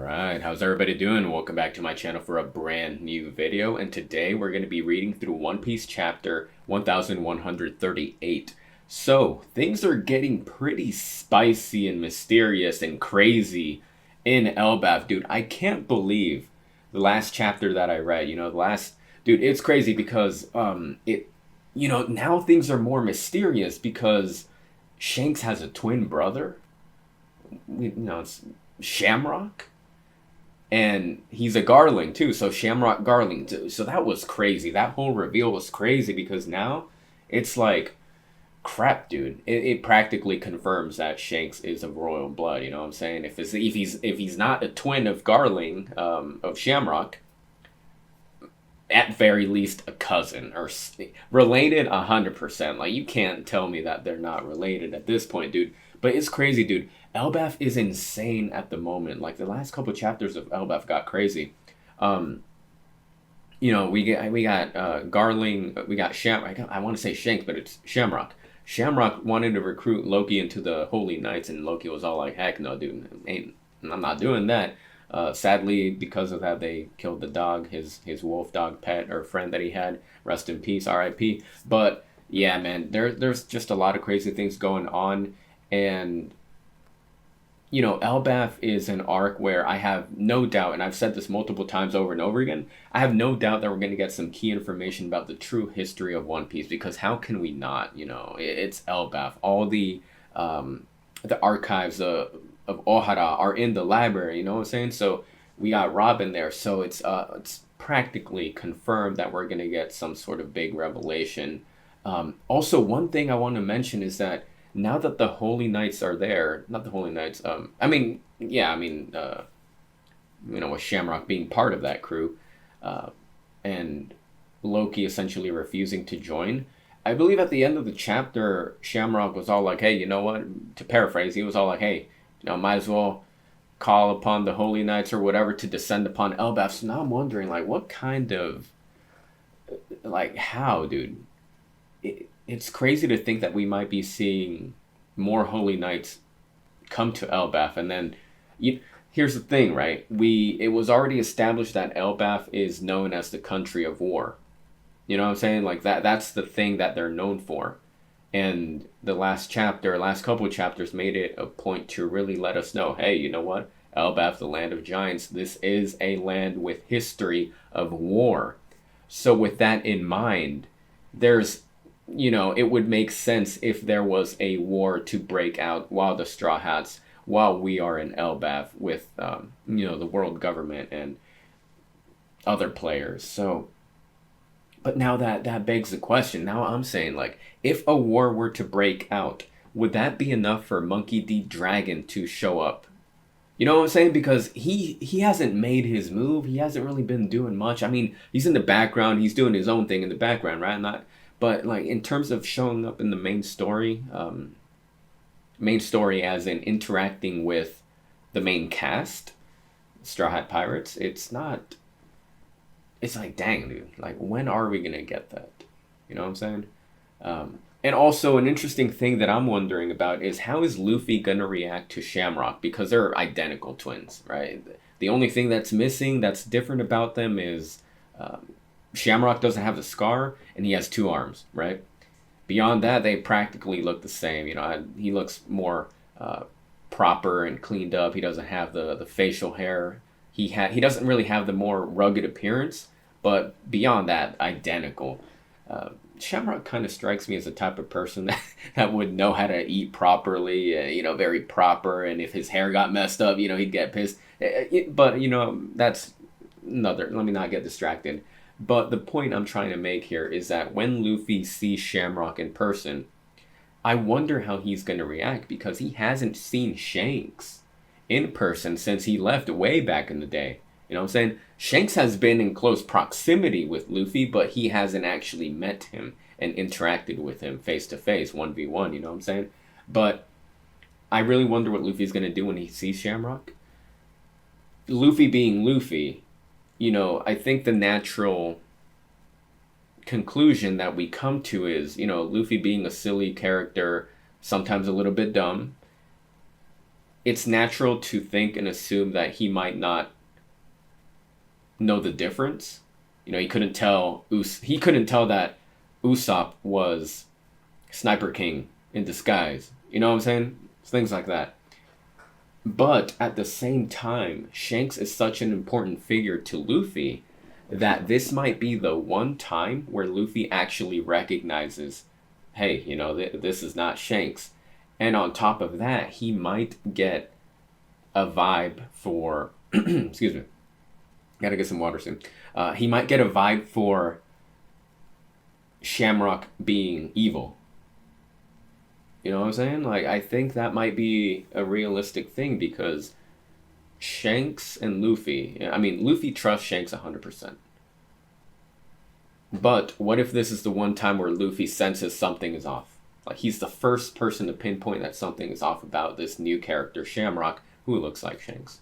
Alright, how's everybody doing? Welcome back to my channel for a brand new video, and today we're going to be reading through One Piece chapter 1138. So, things are getting pretty spicy and mysterious and crazy in Elbaf, dude. I can't believe the last chapter that I read, dude, it's crazy because, now things are more mysterious because Shanks has a twin brother. It's Shamrock, and he's a Garling too, so Shamrock Garling too. So that was crazy. That whole reveal was crazy because now it's like, crap, dude. It practically confirms that Shanks is of royal blood. You know what I'm saying? If he's not a twin of Garling, of Shamrock, at very least a cousin or related 100%. Like, you can't tell me that they're not related at this point, dude. But it's crazy, dude. Elbaf is insane at the moment. Like, the last couple chapters of Elbaf got crazy. We got Garling, we got Shamrock. I want to say Shanks, but it's Shamrock. Shamrock wanted to recruit Loki into the Holy Knights, and Loki was all like, "Heck no, dude, I'm not doing that." Sadly, because of that, they killed the dog, his wolf dog pet or friend that he had. Rest in peace, R.I.P. But yeah, man, there's just a lot of crazy things going on, and Elbaf is an arc where I have no doubt, and I've said this multiple times over and over again, I have no doubt that we're going to get some key information about the true history of One Piece, because how can we not? It's Elbaf. All the archives of Ohara are in the library, you know what I'm saying? So we got Robin there, so it's practically confirmed that we're going to get some sort of big revelation. Also, one thing I want to mention is that now that the Holy Knights are there, not the Holy Knights, with Shamrock being part of that crew, and Loki essentially refusing to join, I believe at the end of the chapter, Shamrock was all like, hey, you know what, to paraphrase, he was all like, hey, might as well call upon the Holy Knights or whatever to descend upon Elbaf. So now I'm wondering, like, what kind of, how, dude? It's crazy to think that we might be seeing more Holy Knights come to Elbaf, and then here's the thing, right? It was already established that Elbaf is known as the country of war. You know what I'm saying? Like, that's the thing that they're known for. And the last couple of chapters made it a point to really let us know, hey, you know what? Elbaf, the land of giants, this is a land with history of war. So with that in mind, there's, it would make sense if there was a war to break out while the Straw Hats, while we are in Elbaf with, the world government and other players. So, but now that begs the question. Now I'm saying, like, if a war were to break out, would that be enough for Monkey D. Dragon to show up? You know what I'm saying? Because he hasn't made his move. He hasn't really been doing much. I mean, he's in the background. He's doing his own thing in the background, right? But like, in terms of showing up in the main story as in interacting with the main cast, Straw Hat Pirates, it's not. It's like, dang, dude, like, when are we gonna get that? You know what I'm saying? And also, an interesting thing that I'm wondering about is, how is Luffy gonna react to Shamrock? Because they're identical twins, right? The only thing that's missing, that's different about them is Shamrock doesn't have the scar, and he has two arms, right? Beyond that, they practically look the same. He looks more proper and cleaned up. He doesn't have the facial hair. He doesn't really have the more rugged appearance, but beyond that, identical. Shamrock kind of strikes me as the type of person that would know how to eat properly, very proper, and if his hair got messed up, he'd get pissed. But, that's another, let me not get distracted. But the point I'm trying to make here is that when Luffy sees Shamrock in person, I wonder how he's going to react, because he hasn't seen Shanks in person since he left way back in the day. You know what I'm saying? Shanks has been in close proximity with Luffy, but he hasn't actually met him and interacted with him face to face, 1v1, you know what I'm saying? But I really wonder what Luffy's going to do when he sees Shamrock. Luffy being Luffy, I think the natural conclusion that we come to is, Luffy being a silly character, sometimes a little bit dumb, it's natural to think and assume that he might not know the difference. You know, he couldn't tell that Usopp was Sniper King in disguise. You know what I'm saying? Things like that. But at the same time, Shanks is such an important figure to Luffy that this might be the one time where Luffy actually recognizes, hey, you know, this is not Shanks. And on top of that, he might get a vibe for, excuse me, gotta get some water soon. He might get a vibe for Shamrock being evil. You know what I'm saying? Like, I think that might be a realistic thing because Shanks and Luffy, I mean, Luffy trusts Shanks 100%. But what if this is the one time where Luffy senses something is off? Like, he's the first person to pinpoint that something is off about this new character, Shamrock, who looks like Shanks.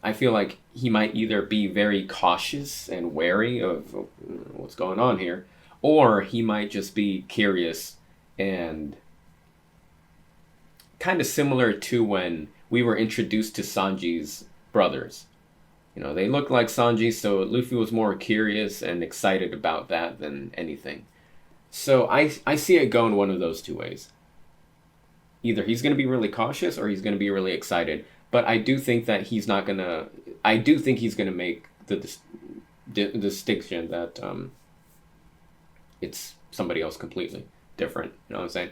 I feel like he might either be very cautious and wary of what's going on here, or he might just be curious and kind of similar to when we were introduced to Sanji's brothers. You know, they looked like Sanji, so Luffy was more curious and excited about that than anything. So I see it going one of those two ways. Either he's going to be really cautious or he's going to be really excited. But I do think that he's not going to... I do think he's going to make the distinction that it's somebody else completely different. You know what I'm saying?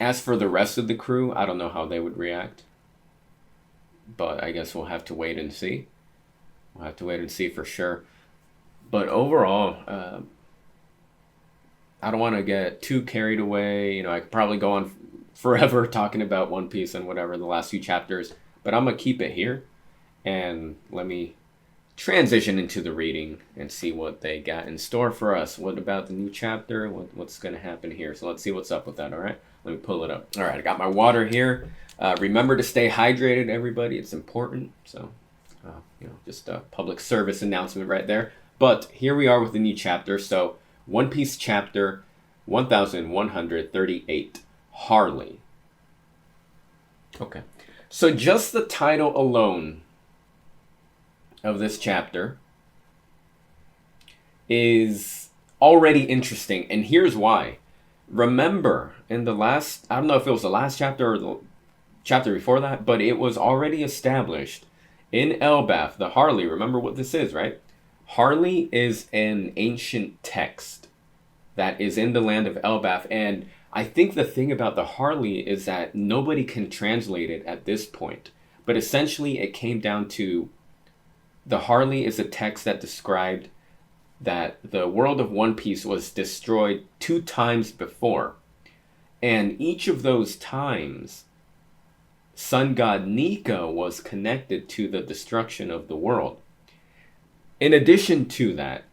As for the rest of the crew, I don't know how they would react. But I guess we'll have to wait and see. We'll have to wait and see for sure. But overall, I don't want to get too carried away. You know, I could probably go on forever talking about One Piece and whatever, the last few chapters. But I'm going to keep it here. And let me transition into the reading and see what they got in store for us. What about the new chapter? What's going to happen here? So let's see what's up with that, all right? Let me pull it up. All right, I got my water here. Remember to stay hydrated, everybody. It's important. So, you know, just a public service announcement right there. But here we are with the new chapter. So, One Piece chapter 1138, Harley. Okay. So just the title alone of this chapter is already interesting. And here's why. Remember, in the last, I don't know if it was the last chapter or the chapter before that, but it was already established in Elbaf, the Harley. Remember what this is, right? Harley is an ancient text that is in the land of Elbaf. And I think the thing about the Harley is that nobody can translate it at this point. But essentially, it came down to the Harley is a text that described that the world of One Piece was destroyed 2 times before. And each of those times, sun god Nika was connected to the destruction of the world. In addition to that,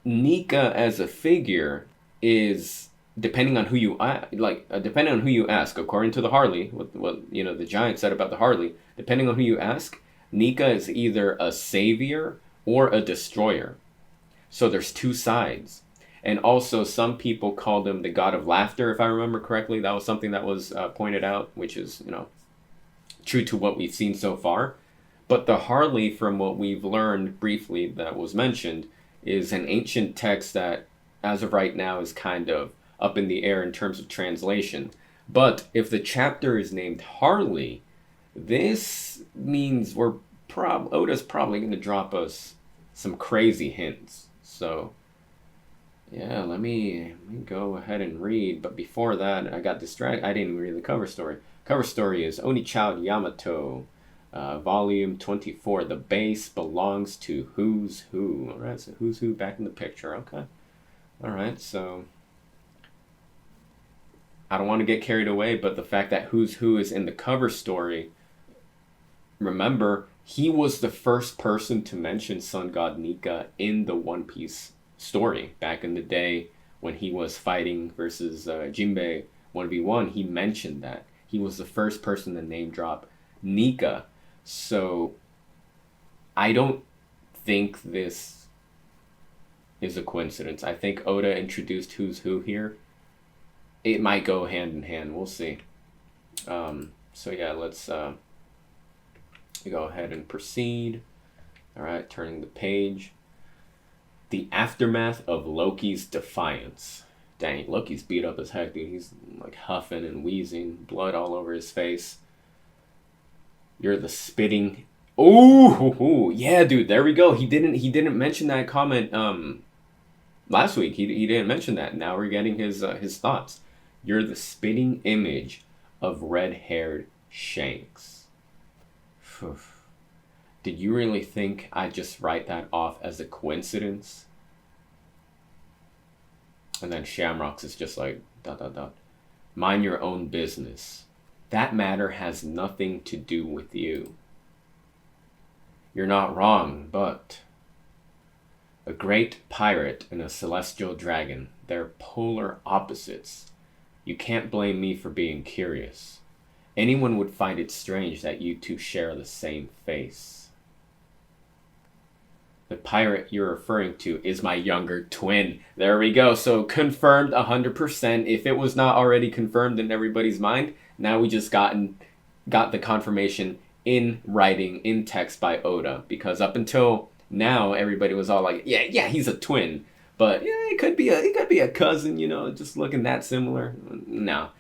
Nika as a figure is, depending on who you ask, according to the Harley, what you know the giant said about the Harley, depending on who you ask, Nika is either a savior or a destroyer. So there's 2 sides. And also some people called him the god of laughter, if I remember correctly. That was something that was pointed out, which is, you know, true to what we've seen so far. But the Harley, from what we've learned briefly that was mentioned, is an ancient text that, as of right now, is kind of up in the air in terms of translation. But if the chapter is named Harley, this means Oda's probably going to drop us some crazy hints. So, yeah, let me go ahead and read. But before that, I got distracted. I didn't read the cover story. Cover story is Onichild Yamato, volume 24. The base belongs to Who's Who. All right, so Who's Who back in the picture. Okay. All right, so I don't want to get carried away, but the fact that Who's Who is in the cover story, remember, he was the first person to mention Sun God Nika in the One Piece story. Back in the day when he was fighting versus Jinbei 1v1, he mentioned that. He was the first person to name drop Nika. So I don't think this is a coincidence. I think Oda introduced Who's Who here it might go hand in hand. We'll see. So yeah, let's go ahead and proceed. All right, turning the page. The aftermath of Loki's defiance. Dang, Loki's beat up as heck, dude. He's like huffing and wheezing, blood all over his face. You're the spitting. Ooh, yeah, dude. There we go. He didn't mention that comment last week. He didn't mention that. Now we're getting his thoughts. You're the spitting image of red-haired Shanks. Did you really think I'd just write that off as a coincidence? And then Shamrock's is just like, ... Mind your own business. That matter has nothing to do with you. You're not wrong, but a great pirate and a celestial dragon, they're polar opposites. You can't blame me for being curious. Anyone would find it strange that you two share the same face. The pirate you're referring to is my younger twin. There we go. So confirmed 100%. If it was not already confirmed in everybody's mind, now we just got the confirmation in writing, in text by Oda. Because up until now, everybody was all like, yeah, he's a twin. But yeah, it could be a cousin, you know, just looking that similar. No.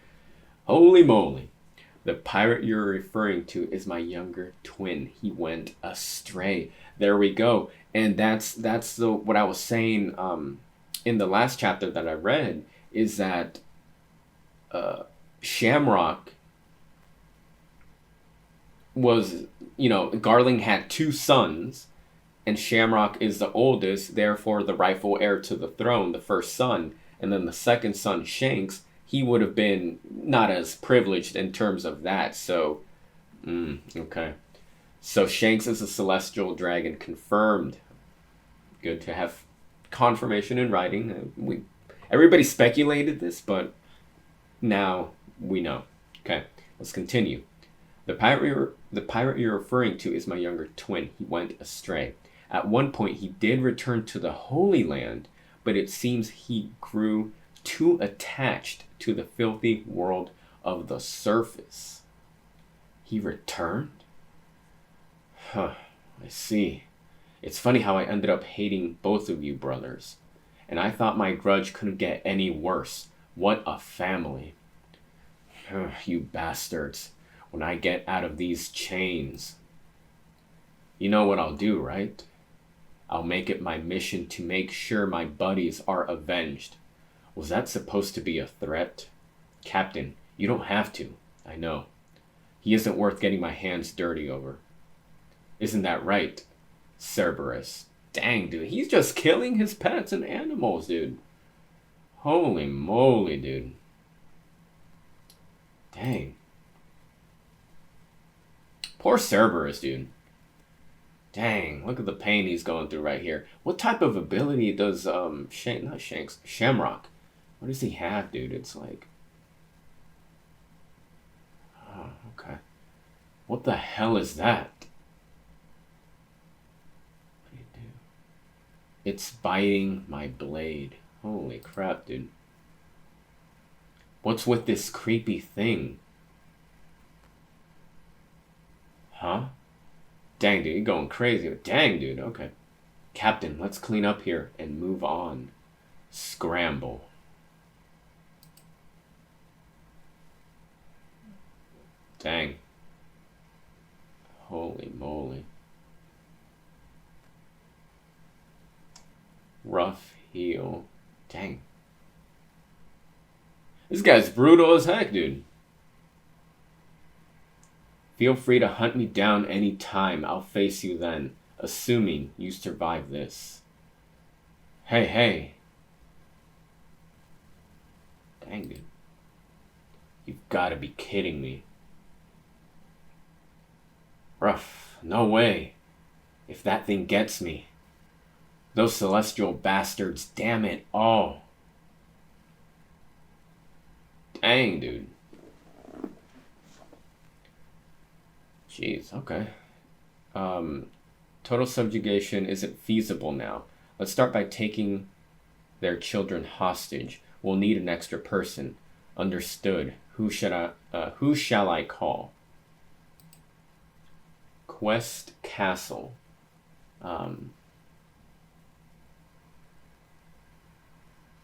Holy moly. The pirate you're referring to is my younger twin. He went astray. There we go. And that's what I was saying in the last chapter that I read, is that Shamrock was, Garling had two sons, and Shamrock is the oldest, therefore the rightful heir to the throne, the first son. And then the second son, Shanks, he would have been not as privileged in terms of that. So, okay. So Shanks is a celestial dragon, confirmed. Good to have confirmation in writing. Everybody speculated this, but now we know. Okay, let's continue. The pirate you're referring to is my younger twin. He went astray. At one point, he did return to the Holy Land, but it seems he grew too attached to the filthy world of the surface. He returned? Huh, I see. It's funny how I ended up hating both of you brothers. And I thought my grudge couldn't get any worse. What a family. You bastards. When I get out of these chains. You know what I'll do, right? I'll make it my mission to make sure my buddies are avenged. Was that supposed to be a threat? Captain, you don't have to. I know. He isn't worth getting my hands dirty over. Isn't that right, Cerberus? Dang, dude. He's just killing his pets and animals, dude. Holy moly, dude. Dang. Poor Cerberus, dude. Dang, look at the pain he's going through right here. What type of ability does Shamrock? What does he have, dude? It's like, oh, okay. What the hell is that? What do you do? It's biting my blade. Holy crap, dude. What's with this creepy thing? Huh? Dang, dude, you're going crazy. Dang, dude, okay. Captain, let's clean up here and move on. Scramble. Dang. Holy moly. Rough heel. Dang. This guy's brutal as heck, dude. Feel free to hunt me down any time. I'll face you then, assuming you survive this. Hey. Dang, dude. You've got to be kidding me. Rough. No way. If that thing gets me. Those celestial bastards, damn it all. Dang, dude. Jeez, okay. Total subjugation isn't feasible now. Let's start by taking their children hostage. We'll need an extra person. Understood. Who shall I call? Quest Castle.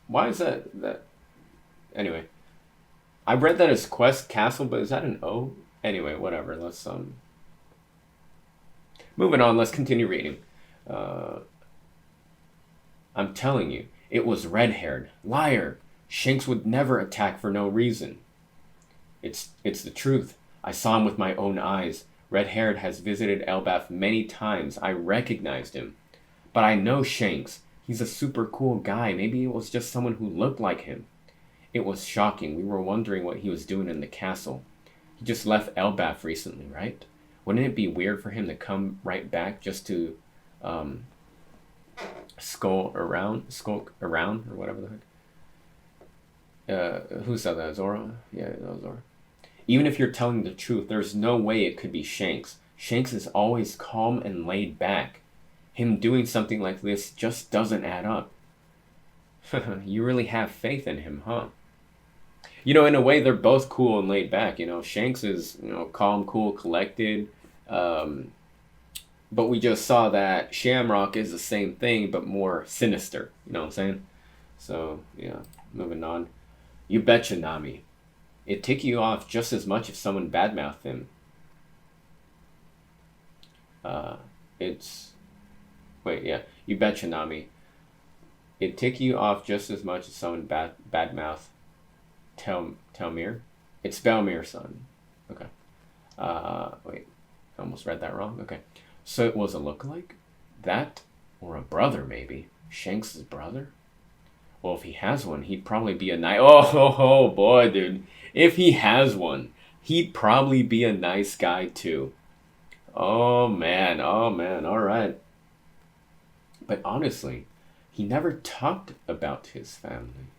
Why is that? Anyway, I read that as Quest Castle, but is that an O? Anyway, whatever. Let's moving on. Let's continue reading. I'm telling you, it was red-haired. Liar. Shanks would never attack for no reason. It's the truth. I saw him with my own eyes. Red-haired has visited Elbaf many times. I recognized him. But I know Shanks. He's a super cool guy. Maybe it was just someone who looked like him. It was shocking. We were wondering what he was doing in the castle. He just left Elbaf recently, right? Wouldn't it be weird for him to come right back just to skulk around, or whatever the heck? Who said that? Zora? Yeah, that was Zora. Even if you're telling the truth, there's no way it could be Shanks. Shanks is always calm and laid back. Him doing something like this just doesn't add up. You really have faith in him, huh? You know, in a way, they're both cool and laid back. You know, Shanks is, calm, cool, collected. But we just saw that Shamrock is the same thing, but more sinister. You know what I'm saying? So, yeah, moving on. You betcha, Nami. It'd tick you off just as much if someone badmouthed him. You betcha, Nami. It'd tick you off just as much as someone badmouth Telmir. It's Belmir's son. Okay. Wait. I almost read that wrong. Okay. So it was a lookalike? That? Or a brother, maybe. Shanks' brother? Well, if he has one, he'd probably be a nice... Oh, boy, dude. If he has one, he'd probably be a nice guy, too. Oh, man. All right. But honestly, he never talked about his family.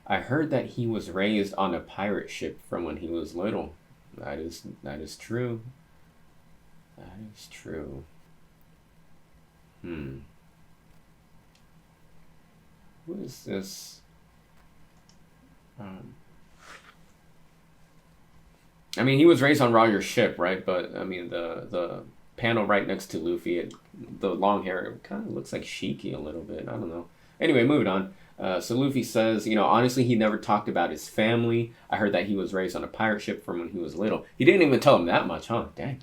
I heard that he was raised on a pirate ship from when he was little. That is true. That is true. Who is this? I mean, he was raised on Roger's ship, right? But I mean, the panel right next to Luffy, the long hair, it kind of looks like Shiki a little bit. I don't know. Anyway, moving on. So Luffy says, honestly, he never talked about his family. I heard that he was raised on a pirate ship from when he was little. He didn't even tell him that much, huh? Dang.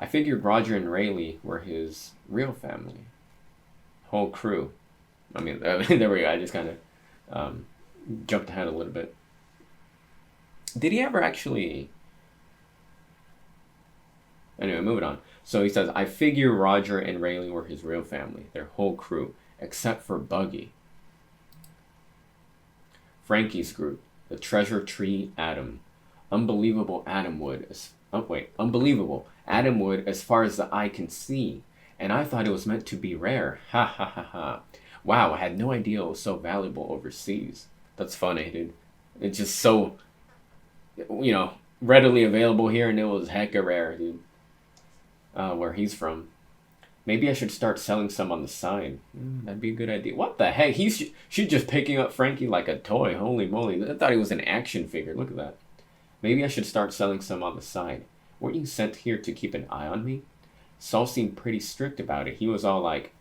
I figured Roger and Rayleigh were his real family. Whole crew. I mean, there we go. I just kind of jumped ahead a little bit. Did he ever actually... Anyway, moving on. So he says, I figure Roger and Rayleigh were his real family. Their whole crew. Except for Buggy. Frankie's group. The Treasure Tree Atom. Unbelievable atom wood. Unbelievable. Atom wood as far as the eye can see. And I thought it was meant to be rare. Ha ha ha ha. Wow, I had no idea it was so valuable overseas. That's funny, dude. It's just so, readily available here, and it was hecka rare, dude. Where he's from. Maybe I should start selling some on the side. That'd be a good idea. What the heck? She's just picking up Frankie like a toy. Holy moly. I thought he was an action figure. Look at that. Maybe I should start selling some on the side. Weren't you sent here to keep an eye on me? Saul seemed pretty strict about it. He was all like,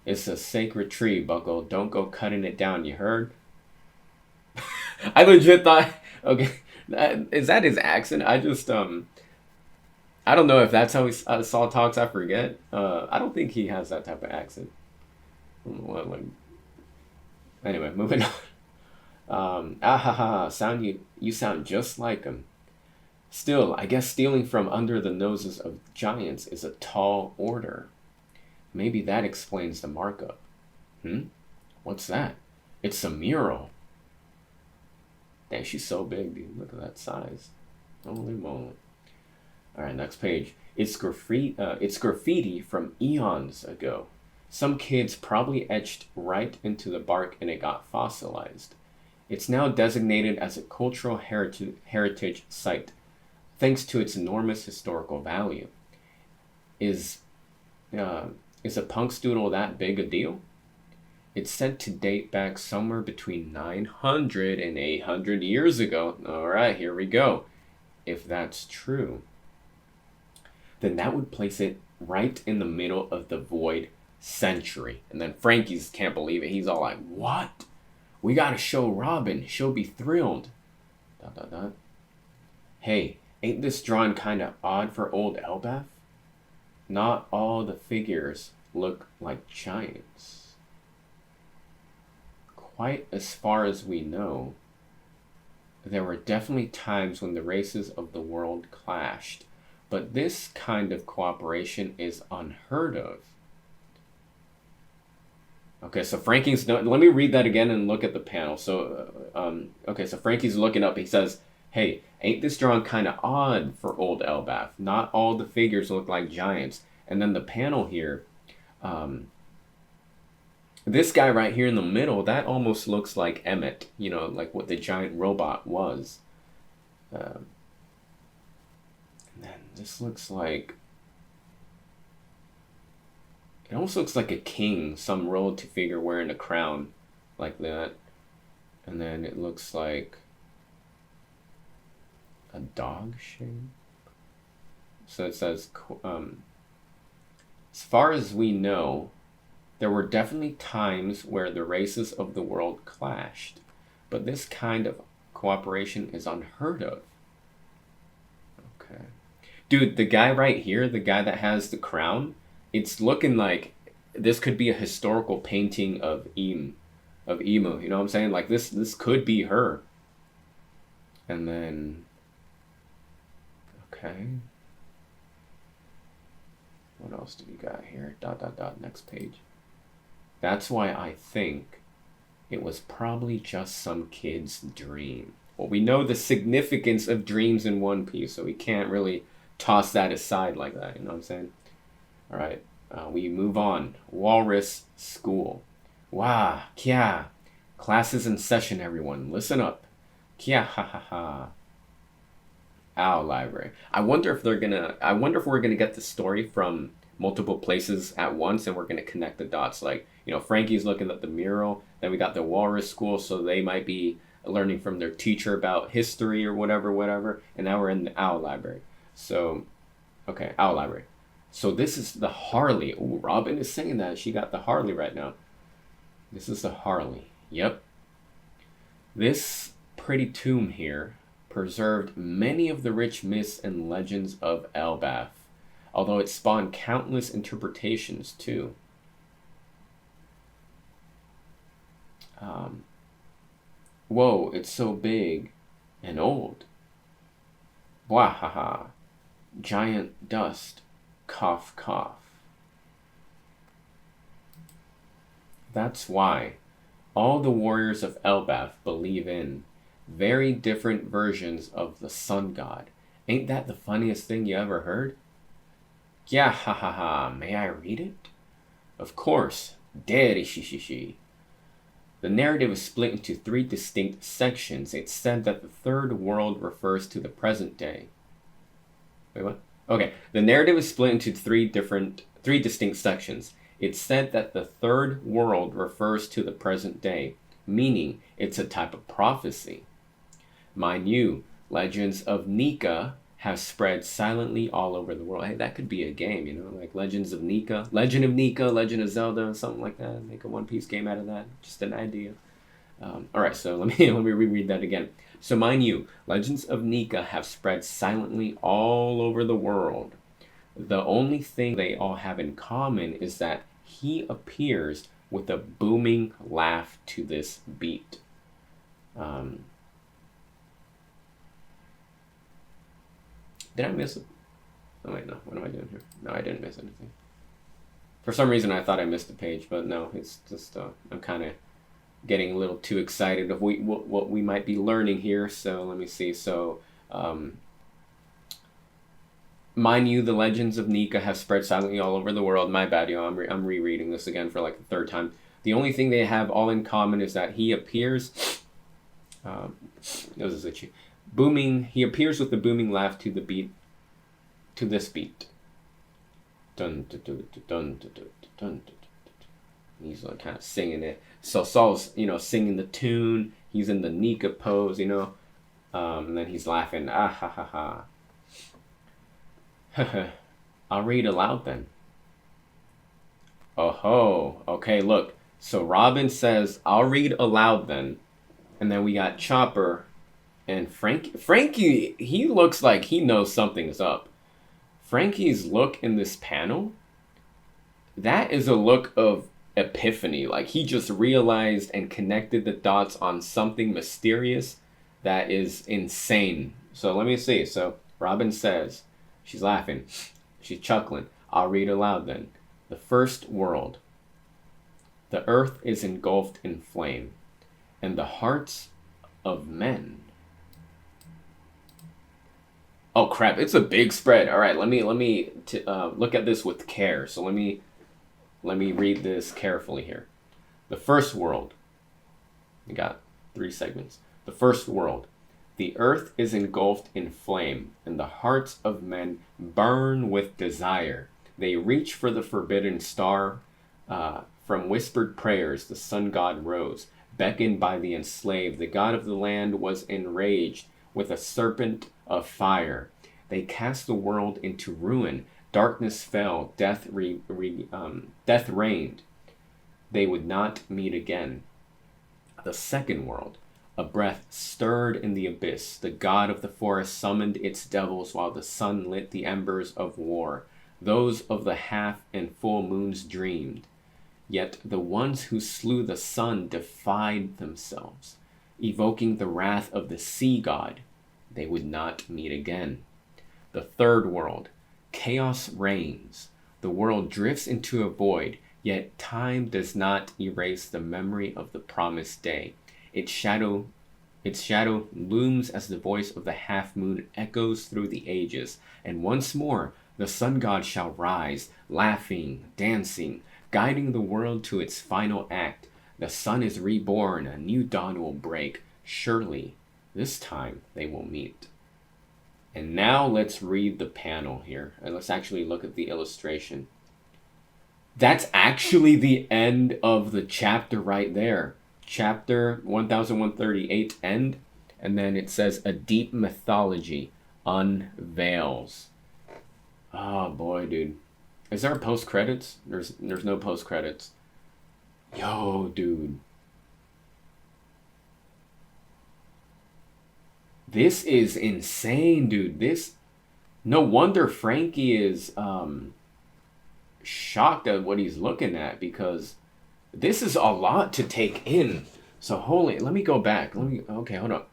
it's a sacred tree, Buckle. Don't go cutting it down, you heard? I legit thought, okay, is that his accent? I just, I don't know if that's how Saul talks, I forget. I don't think he has that type of accent. Anyway, moving on. You sound just like him. Still, I guess stealing from under the noses of giants is a tall order. Maybe that explains the markup. What's that? It's a mural. Dang, she's so big, dude. Look at that size. Holy moly. Alright, next page. It's graffiti from eons ago. Some kids probably etched right into the bark and it got fossilized. It's now designated as a cultural heritage site, thanks to its enormous historical value. Is a Punxsutawney that big a deal? It's said to date back somewhere between 900 and 800 years ago. All right, here we go. If that's true, then that would place it right in the middle of the void century. And then Frankie's can't believe it. He's all like, what? We gotta show Robin. She'll be thrilled. ... Hey, ain't this drawing kinda odd for old Elbaf? Not all the figures look like giants. Quite as far as we know, there were definitely times when the races of the world clashed, but this kind of cooperation is unheard of. Okay, so Frankie's... Let me read that again and look at the panel. So, okay, so Frankie's looking up. He says, hey, ain't this drawing kind of odd for old Elbaf? Not all the figures look like giants. And then the panel here, this guy right here in the middle, that almost looks like Emmett, you know, like what the giant robot was. And then this looks like... It almost looks like a king, some royalty figure wearing a crown like that. And then it looks like a dog shape. So it says, as far as we know, there were definitely times where the races of the world clashed, but this kind of cooperation is unheard of. Okay. Dude, the guy right here, the guy that has the crown, it's looking like this could be a historical painting of Emu, you know what I'm saying? Like this could be her. And then, okay. What else do we got here? ... Next page. That's why I think it was probably just some kid's dream. Well, we know the significance of dreams in One Piece, so we can't really toss that aside like that, you know what I'm saying? All right, we move on. Walrus School. Wah, kya. Classes in session, everyone. Listen up. Kya, ha ha ha. Owl Library. I wonder if we're gonna get the story from multiple places at once, and we're gonna connect the dots. Like, you know, Frankie's looking at the mural, then we got the Walrus School, so they might be learning from their teacher about history or whatever, and now we're in the Owl Library. So, okay, Owl Library. So this is the Harley. Ooh, Robin is saying that. She got the Harley right now. This is the Harley. Yep. This pretty tomb here preserved many of the rich myths and legends of Elbaf, although it spawned countless interpretations too. Whoa, it's so big and old. Wahaha. Giant dust. Cough, cough. That's why all the warriors of Elbaf believe in very different versions of the sun god. Ain't that the funniest thing you ever heard? Yeah, ha ha ha. May I read it? Of course. Deri shishishi. The narrative is split into 3 distinct sections. It's said that the third world refers to the present day. Wait, what? Okay, the narrative is split into 3 distinct sections. It's said that the third world refers to the present day, meaning it's a type of prophecy. Mind you, legends of Nika have spread silently all over the world. Hey, that could be a game, you know, like Legends of Nika, Legend of Nika, Legend of Zelda, something like that. Make a One Piece game out of that. Just an idea. All right, so let me reread that again. So mind you, Legends of Nika have spread silently all over the world. The only thing they all have in common is that he appears with a booming laugh to this beat. Did I miss it? Oh wait, no. What am I doing here? No, I didn't miss anything. For some reason, I thought I missed a page, but no, it's just I'm kind of getting a little too excited of what we might be learning here. So let me see. So, mind you, the legends of Nika have spread silently all over the world. My bad, yo. I'm rereading this again for like the 3rd time. The only thing they have all in common is that he appears. This is itchy. Booming. He appears with a booming laugh to the beat. To this beat. Dun dun dun dun dun dun dun dun. He's like kind of singing it. So Saul's, you know, singing the tune. He's in the Nika pose, you know. And then he's laughing. Ah ha ha ha. I'll read aloud then. Oh ho. Okay, look. So Robin says, I'll read aloud then. And then we got Chopper and Frankie. Frankie, he looks like he knows something's up. Frankie's look in this panel, that is a look of epiphany. Like he just realized and connected the dots on something mysterious that is insane. So let me see. So Robin says, she's laughing, she's chuckling. I'll read aloud then. The first world. The earth is engulfed in flame, and the hearts of men. Oh crap! It's a big spread. All right, let me look at this with care. So let me read this carefully here. The first world. We got 3 segments. The first world. The earth is engulfed in flame, and the hearts of men burn with desire. They reach for the forbidden star. From whispered prayers, the sun god rose, beckoned by the enslaved. The god of the land was enraged with a serpent of fire. They cast the world into ruin. Darkness fell. Death reigned. They would not meet again. The second world. A breath stirred in the abyss. The god of the forest summoned its devils while the sun lit the embers of war. Those of the half and full moons dreamed. Yet the ones who slew the sun defied themselves, evoking the wrath of the sea god. They would not meet again. The third world. Chaos reigns. The world drifts into a void, yet time does not erase the memory of the promised day. Its shadow looms as the voice of the half moon echoes through the ages, and once more the sun god shall rise, laughing, dancing, guiding the world to its final act. The sun is reborn, a new dawn will break. Surely, this time they will meet. And now let's read the panel here, and let's actually look at the illustration. That's actually the end of the chapter right there. Chapter 1138 end, and then it says a deep mythology unveils. Oh boy, dude. Is there a post credits? There's no post credits. Yo, dude. This is insane, dude. This, no wonder Frankie is shocked at what he's looking at, because this is a lot to take in. So let me go back. Okay, hold up.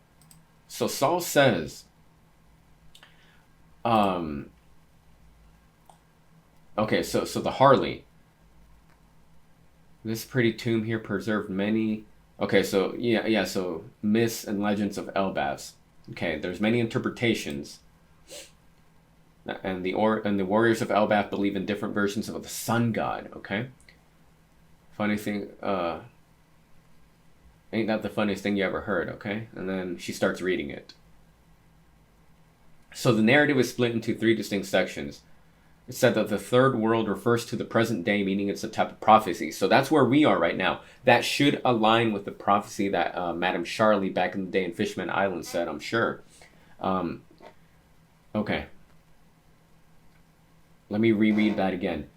So Saul says, okay, so the Harley. This pretty tomb here preserved many. Okay, so yeah, so myths and legends of Elbaz. Okay, there's many interpretations. And the warriors of Elbaf believe in different versions of the sun god, okay? Funny thing, ain't that the funniest thing you ever heard, okay? And then she starts reading it. So the narrative is split into 3 distinct sections. It said that the third world refers to the present day, meaning it's a type of prophecy. So that's where we are right now. That should align with the prophecy that Madame Charlie back in the day in Fishman Island said, I'm sure. Okay. Let me reread that again.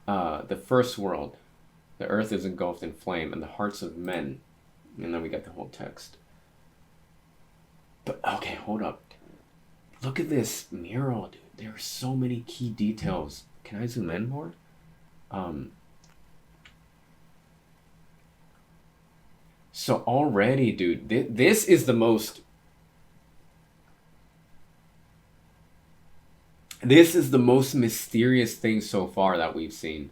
The first world, the earth is engulfed in flame, and the hearts of men. And then we got the whole text. But, okay, hold up. Look at this mural, dude. There are so many key details. Can I zoom in more? So already, dude, this is the most... This is the most mysterious thing so far that we've seen.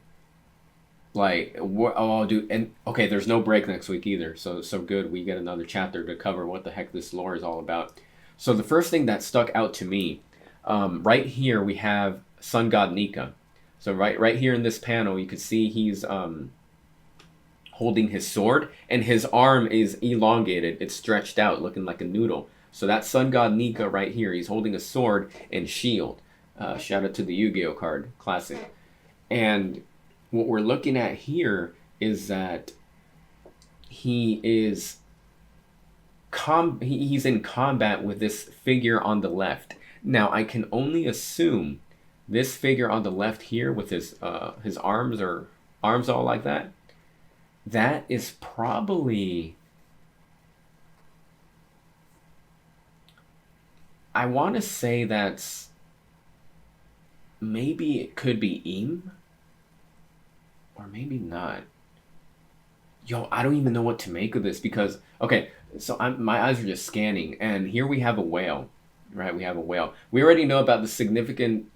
Like, oh, dude, and okay, there's no break next week either. So good, we get another chapter to cover what the heck this lore is all about. So the first thing that stuck out to me, right here we have Sun God Nika. So right here in this panel, you can see he's holding his sword, and his arm is elongated. It's stretched out, looking like a noodle. So that's Sun God Nika right here. He's holding a sword and shield. Shout out to the Yu-Gi-Oh card, classic. And what we're looking at here is that he is he's in combat with this figure on the left. Now I can only assume this figure on the left here with his arms or arms all like that, that is probably, I want to say that's, maybe it could be Im, or maybe not. Yo, I don't even know what to make of this because, okay, so my eyes are just scanning, and here we have a whale, right? We have a whale. We already know about the significance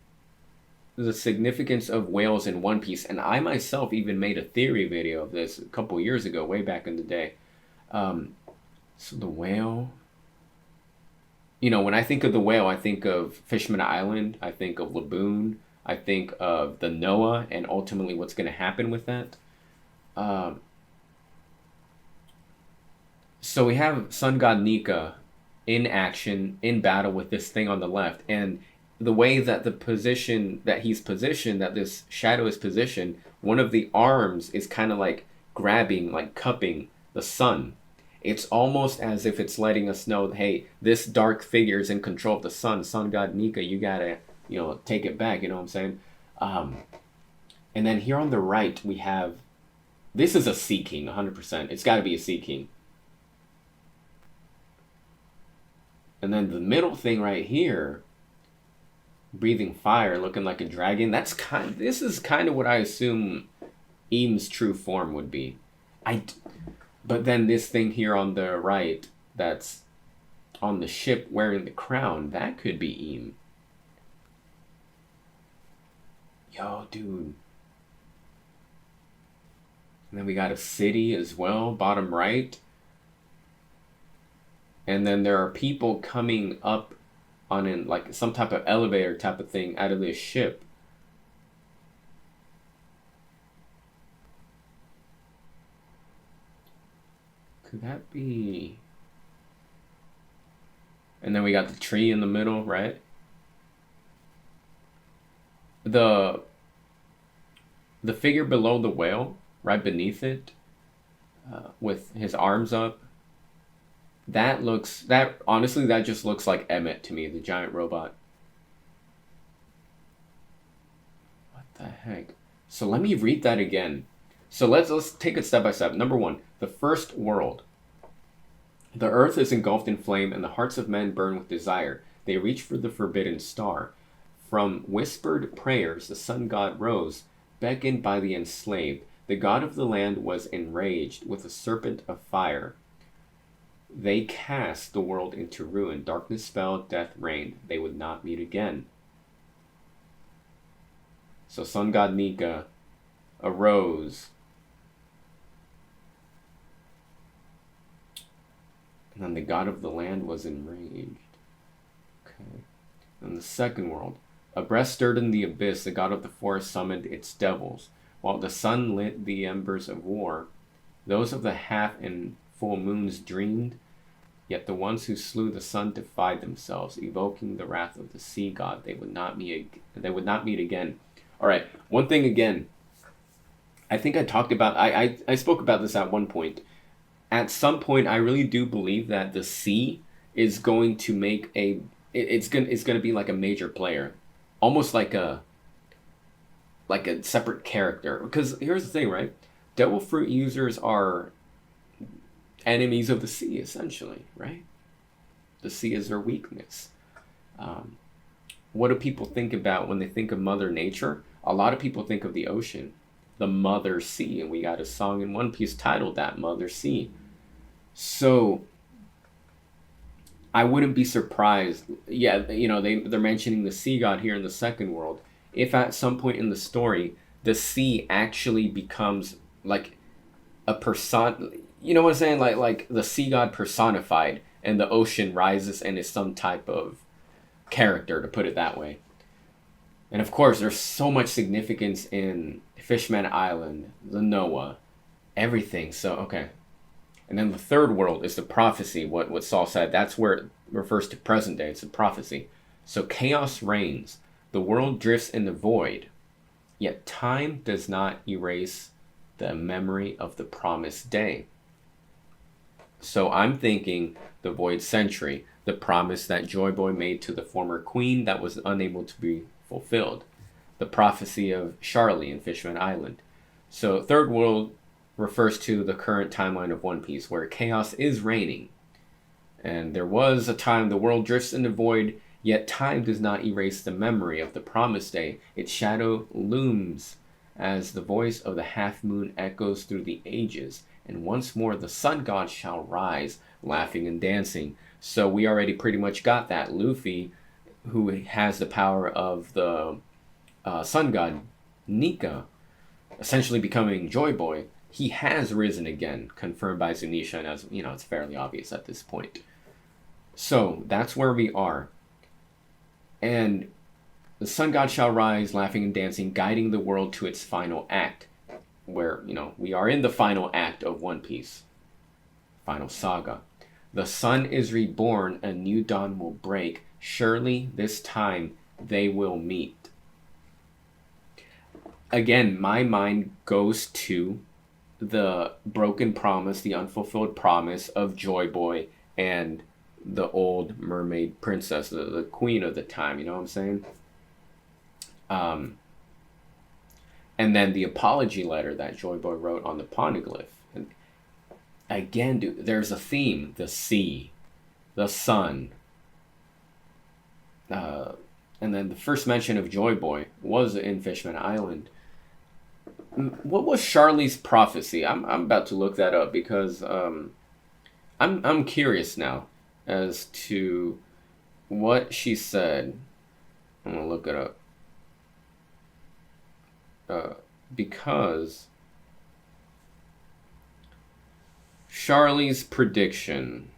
of whales in One Piece, and I myself even made a theory video of this a couple years ago, way back in the day. So the whale, you know, when I think of the whale, I think of Fishman Island, I think of Laboon, I think of the Noah, and ultimately what's going to happen with that. So we have Sun God Nika in action, in battle with this thing on the left, and the way that the position that he's positioned, that this shadow is positioned, one of the arms is kind of like grabbing, like cupping the sun. It's almost as if it's letting us know, hey, this dark figure is in control of the sun. Sun God Nika, you gotta, you know, take it back. You know what I'm saying? And then here on the right, we have, this is a Sea King, 100%. It's got to be a Sea King. And then the middle thing right here, breathing fire, looking like a dragon. This is kind of what I assume Im's true form would be. But then this thing here on the right, that's on the ship wearing the crown, that could be Im. Yo, dude. And then we got a city as well, bottom right. And then there are people coming up on like some type of elevator type of thing out of this ship. Could that be? And then we got the tree in the middle, right? The figure below the whale, right beneath it, with his arms up. Honestly, that just looks like Emmett to me, the giant robot. What the heck? So let me read that again. So let's take it step by step. Number one, the first world. The earth is engulfed in flame, and the hearts of men burn with desire. They reach for the forbidden star. From whispered prayers, the sun god rose, beckoned by the enslaved. The god of the land was enraged with a serpent of fire. They cast the world into ruin. Darkness fell, death reigned. They would not meet again. So sun god Nika arose. And then the god of the land was enraged. Okay. And the second world. A breast stirred in the abyss. The god of the forest summoned its devils. While the sun lit the embers of war, those of the half and full moons dreamed, yet the ones who slew the sun defied themselves, evoking the wrath of the sea god. They would not meet again. All right, one thing again. I think I talked about, I spoke about this at one point. At some point, I really do believe that the sea is going to make it's going to be like a major player, almost like a separate character. Because here's the thing, right? Devil fruit users are enemies of the sea, essentially, right? The sea is their weakness. What do people think about when they think of Mother Nature? A lot of people think of the ocean, the Mother Sea, and we got a song in One Piece titled that, Mother Sea. So I wouldn't be surprised. Yeah, you know, they're mentioning the sea god here in the second world. If at some point in the story the sea actually becomes like a person, you know what I'm saying? Like the sea god personified, and the ocean rises and is some type of character, to put it that way. And of course, there's so much significance in Fishman Island, the Noah, everything. So, okay. And then the third world is the prophecy, what Saul said. That's where it refers to present day. It's a prophecy. So chaos reigns. The world drifts in the void. Yet time does not erase the memory of the promised day. So I'm thinking the Void Century, the promise that Joy Boy made to the former queen that was unable to be fulfilled. The prophecy of Charlie in Fishman Island. So Third World refers to the current timeline of One Piece, where chaos is reigning. And there was a time the world drifts into void, yet time does not erase the memory of the promised day. Its shadow looms as the voice of the half moon echoes through the ages. And once more the sun god shall rise, laughing and dancing. So we already pretty much got that. Luffy, who has the power of the sun god Nika, essentially becoming Joy Boy, he has risen again, confirmed by Zunisha, and as you know, it's fairly obvious at this point. So that's where we are. And the sun god shall rise, laughing and dancing, guiding the world to its final act. Where, you know, we are in the final act of One Piece. Final saga. The sun is reborn, a new dawn will break. Surely this time they will meet. Again, my mind goes to the broken promise, the unfulfilled promise of Joy Boy and the old mermaid princess, the queen of the time, you know what I'm saying? And then the apology letter that Joy Boy wrote on the poneglyph. And again, dude, there's a theme. The sea, the sun. And then the first mention of Joy Boy was in Fishman Island. What was Charlie's prophecy? I'm about to look that up because I'm curious now as to what she said. I'm gonna look it up. Because Charlie's prediction.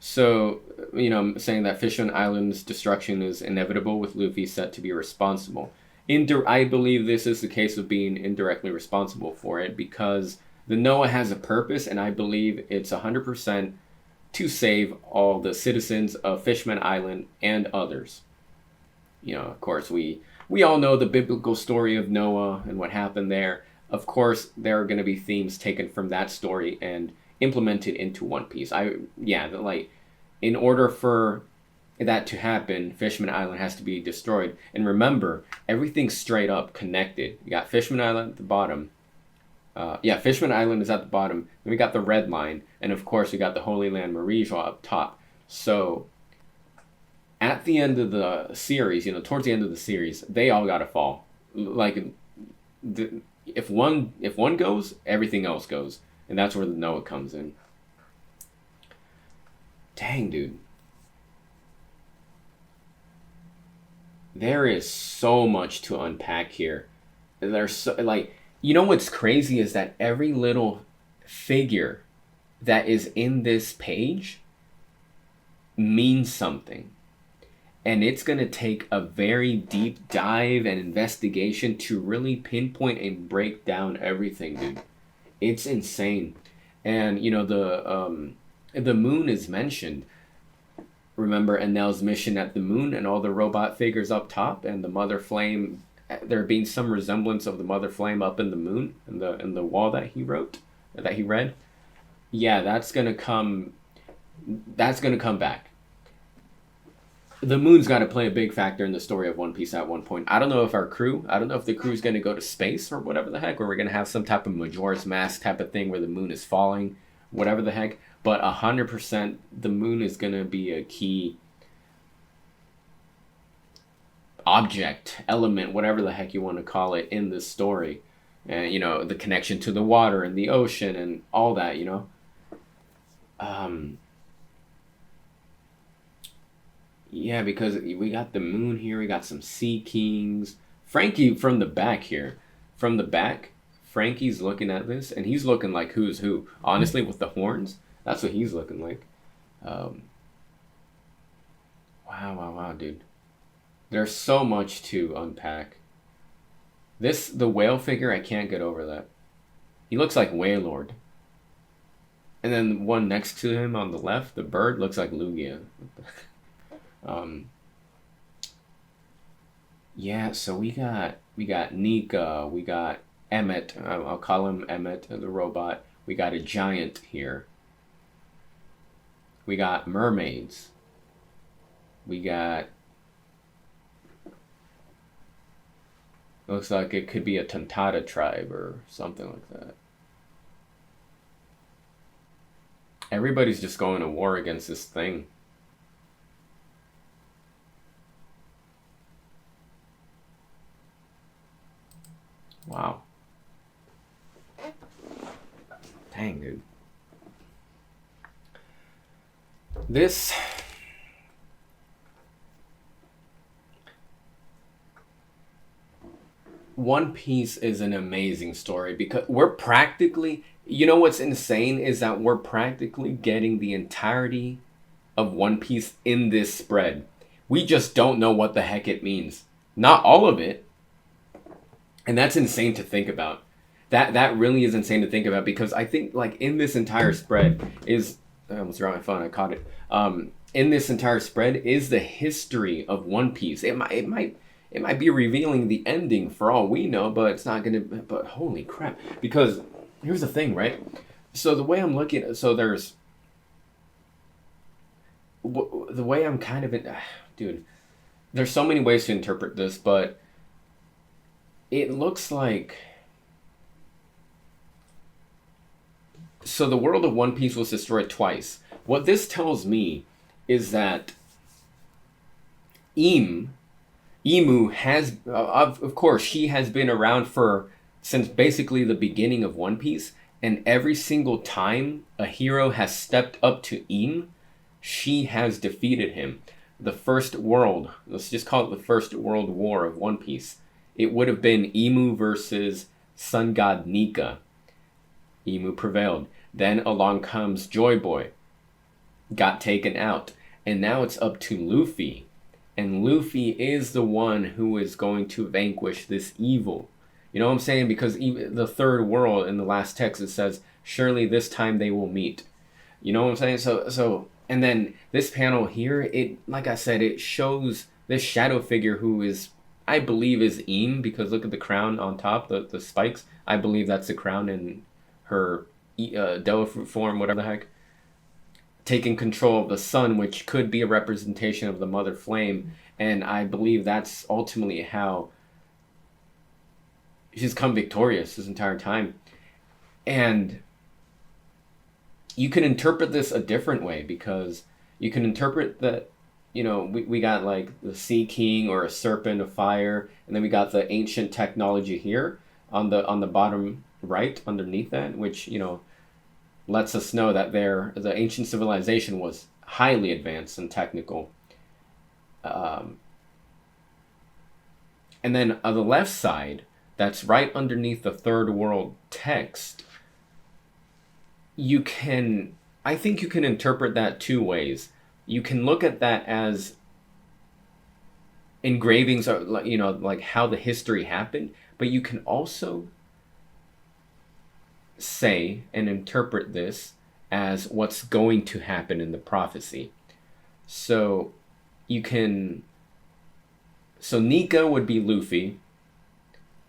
So, you know, saying that Fishman Island's destruction is inevitable with Luffy set to be responsible. I believe this is the case of being indirectly responsible for it because the Noah has a purpose, and I believe it's 100% to save all the citizens of Fishman Island and others. You know, of course, we all know the biblical story of Noah and what happened there. Of course, there are going to be themes taken from that story and implemented into One Piece. In order for that to happen, Fishman Island has to be destroyed. And remember, everything's straight up connected. You got Fishman Island at the bottom. Fishman Island is at the bottom. Then we got the Red Line. And of course, we got the Holy Land Marijua up top. So at the end of the series, you know, towards the end of the series, they all gotta fall. If one goes, everything else goes, and that's where the Noah comes in. Dang, dude, there is so much to unpack here. There's so, you know what's crazy is that every little figure that is in this page means something. And it's going to take a very deep dive and investigation to really pinpoint and break down everything, dude. It's insane. And, you know, the moon is mentioned. Remember Enel's mission at the moon and all the robot figures up top and the Mother Flame, there being some resemblance of the Mother Flame up in the moon, in the wall that he read. Yeah, that's going to come back. The moon's got to play a big factor in the story of One Piece at one point. I don't know if the crew's going to go to space or whatever the heck, or we're going to have some type of Majora's Mask type of thing where the moon is falling, whatever the heck. But 100% the moon is going to be a key object, element, whatever the heck you want to call it in this story. And, you know, the connection to the water and the ocean and all that, you know. Yeah, because we got the moon here, we got some sea kings. Frankie from the back here. From the back, Frankie's looking at this, and he's looking like who's who. Honestly, with the horns, that's what he's looking like. Wow, dude. There's so much to unpack. The whale figure, I can't get over that. He looks like Waylord. And then the one next to him on the left, the bird, looks like Lugia. Yeah, so we got We got Nika. We got Emmet. I'll call him Emmet, the robot. We got a giant here. We got mermaids. We got... Looks like it could be a Tantata tribe or something like that. Everybody's just going to war against this thing. Wow. Dang, dude. This... One Piece is an amazing story because we're practically... You know what's insane is that we're practically getting the entirety of One Piece in this spread. We just don't know what the heck it means. Not all of it. And that's insane to think about. That really is insane to think about because I think like in this entire spread is... I almost dropped my phone. I caught it. In this entire spread is the history of One Piece. It might be revealing the ending for all we know, but it's not gonna. But holy crap! Because here's the thing, right? So the way I'm looking, the way I'm kind of dude. There's so many ways to interpret this, but it looks like. So the world of One Piece was destroyed twice. What this tells me is that Emu has, of course, she has been around since basically the beginning of One Piece, and every single time a hero has stepped up to Emu, she has defeated him. The first world, let's just call it the first world war of One Piece, it would have been Emu versus Sun God Nika. Emu prevailed. Then along comes Joy Boy, got taken out, and now it's up to Luffy. And Luffy is the one who is going to vanquish this evil. You know what I'm saying? Because even the third world in the last text, it says, surely this time they will meet. You know what I'm saying? So, and then this panel here, it, like I said, it shows this shadow figure who is, I believe is Im, because look at the crown on top, the spikes. I believe that's the crown in her Della fruit form, whatever the heck. Taking control of the sun, which could be a representation of the mother flame, and I believe that's ultimately how she's come victorious this entire time. And you can interpret this a different way, because you can interpret that, you know, we got like the Sea King or a serpent of fire, and then we got the ancient technology here on the bottom right underneath that, which, you know, lets us know that the ancient civilization was highly advanced and technical. And then on the left side, that's right underneath the third world text, I think you can interpret that two ways. You can look at that as engravings, are, you know, like how the history happened, but you can also say and interpret this as what's going to happen in the prophecy. So Nika would be Luffy.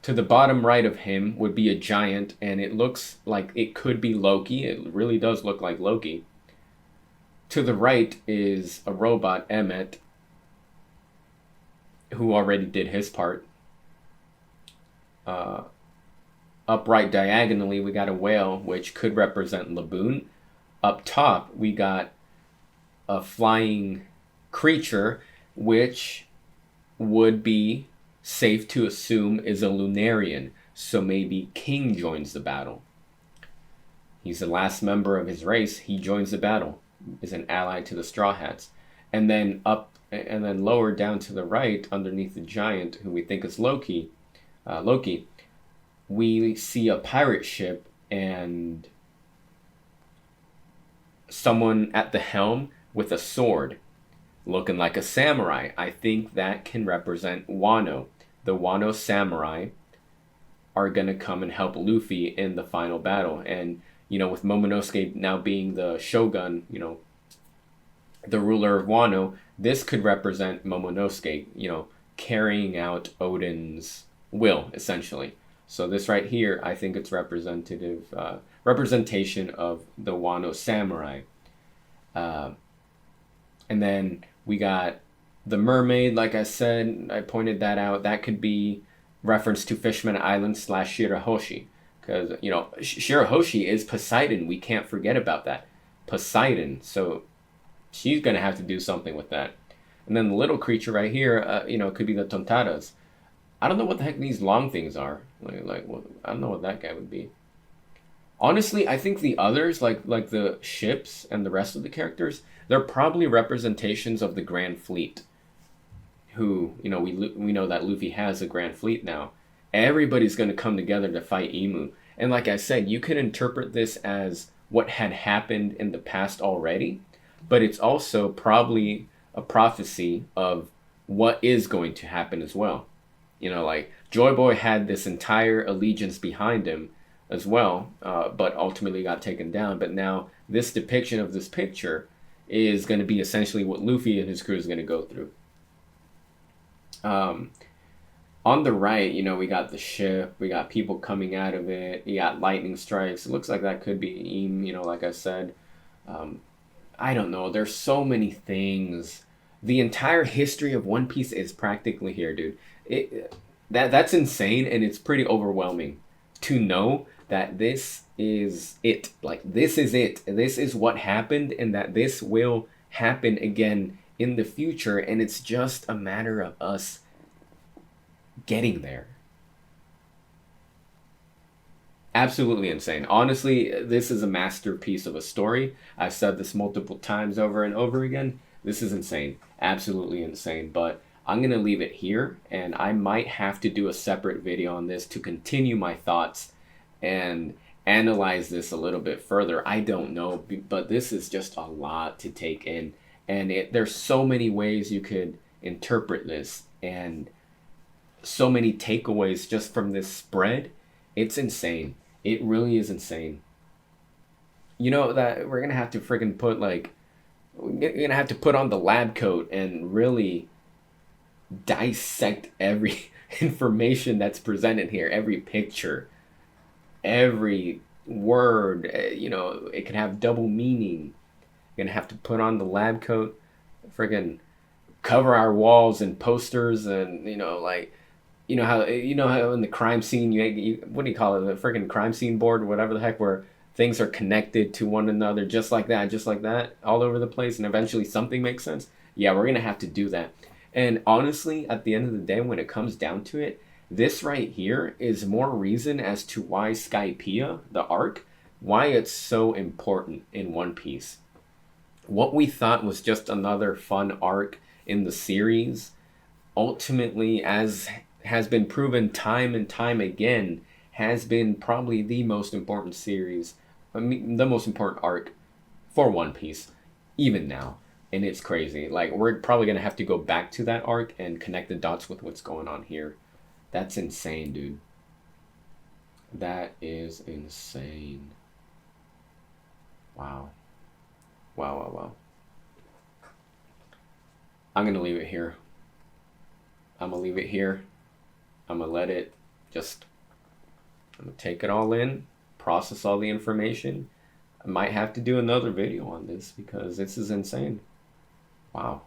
To the bottom right of him would be a giant, and it looks like it could be Loki. It really does look like Loki. To the right is a robot, Emmet, who already did his part. Upright diagonally, we got a whale, which could represent Laboon. Up top, we got a flying creature, which would be safe to assume is a Lunarian. So maybe King joins the battle. He's the last member of his race. He joins the battle, is an ally to the Straw Hats. And then lower down to the right, underneath the giant, who we think is Loki, we see a pirate ship and someone at the helm with a sword, looking like a samurai. I think that can represent Wano. The Wano samurai are going to come and help Luffy in the final battle. And, you know, with Momonosuke now being the shogun, you know, the ruler of Wano, this could represent Momonosuke, you know, carrying out Odin's will, essentially. So this right here, I think it's representation of the Wano samurai. Uh, and then we got the mermaid, like I said, I pointed that out. That could be reference to Fishman Island / Shirahoshi. Because, you know, Shirahoshi is Poseidon. We can't forget about that. Poseidon. So she's going to have to do something with that. And then the little creature right here, you know, could be the Tontaras. I don't know what the heck these long things are. Well, I don't know what that guy would be. Honestly, I think the others, like the ships and the rest of the characters, they're probably representations of the Grand Fleet. Who, you know, we know that Luffy has a Grand Fleet now. Everybody's going to come together to fight Imu. And like I said, you could interpret this as what had happened in the past already, but it's also probably a prophecy of what is going to happen as well. You know, like Joy Boy had this entire allegiance behind him as well, but ultimately got taken down. But now this depiction of this picture is going to be essentially what Luffy and his crew is going to go through. On the right, you know, we got the ship, we got people coming out of it, you got lightning strikes. It looks like that could be Im, you know, like I said. I don't know. There's so many things. The entire history of One Piece is practically here, dude. That's insane, and it's pretty overwhelming to know that this is it. Like, this is it. This is what happened, and that this will happen again in the future, and it's just a matter of us getting there. Absolutely insane. Honestly, this is a masterpiece of a story. I've said this multiple times over and over again. This is insane. Absolutely insane. But I'm going to leave it here, and I might have to do a separate video on this to continue my thoughts and analyze this a little bit further. I don't know, but this is just a lot to take in. And there's so many ways you could interpret this, and so many takeaways just from this spread. It's insane. It really is insane. You know that we're gonna have to freaking put we're gonna have to put on the lab coat and really dissect every information that's presented here, every picture, every word. You know, it can have double meaning. You're gonna have to put on the lab coat, freaking cover our walls and posters, and you know, like. You know how in the crime scene you what do you call it, the freaking crime scene board or whatever the heck, where things are connected to one another just like that all over the place, and eventually something makes sense. Yeah, we're gonna have to do that. And honestly, at the end of the day, when it comes down to it, this right here is more reason as to why Skypiea, the arc, why it's so important in One Piece. What we thought was just another fun arc in the series, ultimately, as has been proven time and time again, has been probably the most important series, the most important arc for One Piece, even now. And it's crazy. Like, we're probably going to have to go back to that arc and connect the dots with what's going on here. That's insane, dude. That is insane. Wow. Wow. I'm going to leave it here. I'm going to let it I'm going to take it all in, process all the information. I might have to do another video on this because this is insane. Wow.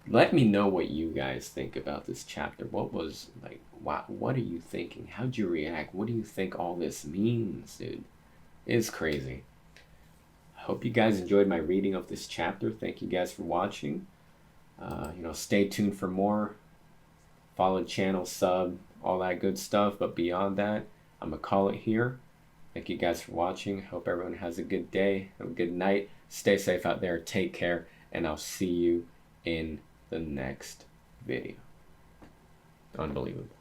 Let me know what you guys think about this chapter. What was, like, wow, what are you thinking? How'd you react? What do you think all this means, dude? It's crazy. I hope you guys enjoyed my reading of this chapter. Thank you guys for watching. You know, stay tuned for more. Follow the channel, sub, all that good stuff. But beyond that, I'm going to call it here. Thank you guys for watching. Hope everyone has a good day, a good night. Stay safe out there. Take care. And I'll see you in the next video. Unbelievable.